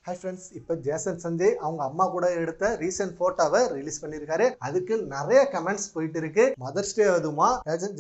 Hi friends, இப்போ Jason Sanjay அவங்க அம்மா கூட எடுத்த ரீசெண்ட் போட்டோவை ரிலீஸ் பண்ணியிருக்காரு. அதுக்கு நிறைய கமெண்ட்ஸ் போயிட்டு இருக்கு. மதர்ஸ் டே அதுமா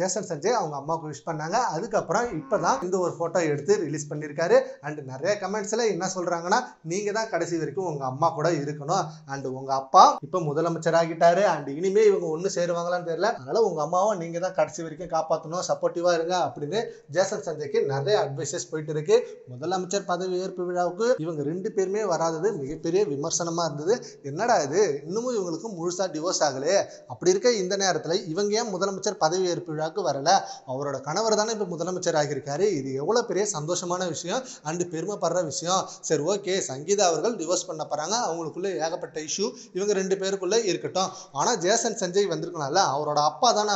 ஜேசன் சஞ்சய் அவங்க அம்மாவுக்கு விஷ் பண்ணாங்க. அதுக்கப்புறம் இப்பதான் இந்த ஒரு போட்டோ எடுத்து ரிலீஸ் பண்ணியிருக்காரு. அண்ட் நிறைய கமெண்ட்ஸ்ல என்ன சொல்றாங்கன்னா, நீங்க தான் கடைசி வரைக்கும் உங்க அம்மா கூட இருக்கணும். அண்ட் உங்க அப்பா இப்ப முதலமைச்சர் ஆகிட்டாரு. அண்ட் இனிமே இவங்க ஒண்ணு சேருவாங்களான்னு தெரியல. அதனால உங்க அம்மாவை நீங்க தான் கடைசி வரைக்கும் காப்பாற்றணும், சப்போர்ட்டிவா இருங்க அப்படின்னு ஜேசன் சஞ்சய்க்கு நிறைய அட்வைசஸ் போயிட்டு இருக்கு. முதலமைச்சர் பதவி ஏற்பு விழாவுக்கு இவங்க ரெண்டு பேருமே வராதது மிகப்பெரிய விமர்சனமா இருந்தது. என்னடா இது, இன்னமும் இவங்களுக்கு முழுசா டிவோர்ஸ் ஆகலையே, அப்படி இருக்க இந்த நேரத்துல இவங்க ஏன் முதலமைச்சர் பதவி ஏற்பு விழாவுக்கு வரல? அவரோட கணவர் தானே இப்ப முதலமைச்சர் ஆகியிருக்காரு. இது எவ்வளவு பெரிய சந்தோஷமான விஷயம் அண்ட் பெருமைப்படுற விஷயம். சரி, ஓகே, சங்கீதா அவர்கள் டிவோர்ஸ் பண்ண போறாங்க, அவங்களுக்குள்ள ஏகப்பட்ட இஷ்யூ இவங்க ரெண்டு பேருக்குள்ள இருக்கட்டும். ஆனா ஜேசன் சஞ்சய் வந்திருக்கலாம்ல, அவரோட அப்பா தானே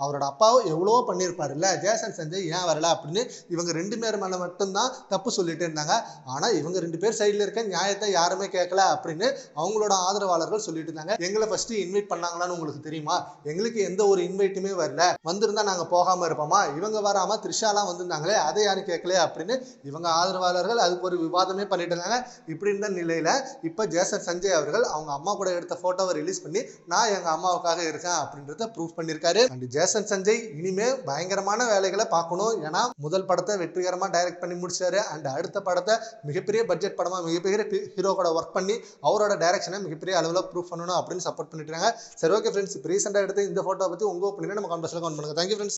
அவரோட அப்பாவும் எவ்வளவோ பண்ணியிருப்பாருல்ல, ஜேசன் சஞ்சய் ஏன் வரல அப்படின்னு இவங்க ரெண்டு பேர் மேல மட்டும்தான் தப்பு சொல்லிட்டு இருந்தாங்க. ஆனா இவங்க ரெண்டு பேர் சைட்ல இருக்க நியாயத்தை யாருமே கேட்கல அப்படின்னு அவங்களோட ஆதரவாளர்கள் சொல்லிட்டு இருந்தாங்க. எங்களை ஃபர்ஸ்ட் இன்வைட் பண்ணாங்களான்னு உங்களுக்கு தெரியுமா? எங்களுக்கு எந்த ஒரு இன்வைட்டுமே வரல, வந்திருந்தா நாங்க போகாம இருப்போமா? இவங்க வராம த்ரிஷாலாம் வந்திருந்தாங்களே, அதை யாரும் கேட்கல அப்படின்னு இவங்க ஆதரவாளர்கள் அதுக்கு ஒரு விவாதமே பண்ணிட்டு இருந்தாங்க. இப்படி இருந்த நிலையில இப்ப ஜேசன் சஞ்சய் அவர்கள் அவங்க அம்மா கூட எடுத்த போட்டோவை ரிலீஸ் பண்ணி நான் எங்க அம்மாவுக்காக இருக்கேன் அப்படின்றத ப்ரூவ் பண்ணிருக்காரு. அண்ட் ஜேசன் சஞ்சய் இனிமே பயங்கரமான வேலைகளை பார்க்கணும். ஏன்னா முதல் படத்தை வெற்றிகரமா டைரக்ட் பண்ணி முடிச்சாரு. அண்ட் அடுத்த படத்தை மிகப்பெரிய பட்ஜெட் படமா மிகப்பெரிய ஹீரோ கூட ஒர்க் பண்ணி அவரோட டைரக்ஷனை மிகப்பெரிய அளவில் ப்ரூவ் பண்ணணும் அப்படின்னு சப்போர்ட் பண்ணிட்டு இருக்காங்க. சரி, ஓகே ஃப்ரெண்ட்ஸ், இப்போ ரீசெண்டாக எடுத்து இந்த போட்டோ பத்தி உங்க ஒப்பீனியனை நம்ம கமெண்ட் பாக்ஸ்ல கமெண்ட் பண்ணுங்க. Thank you friends.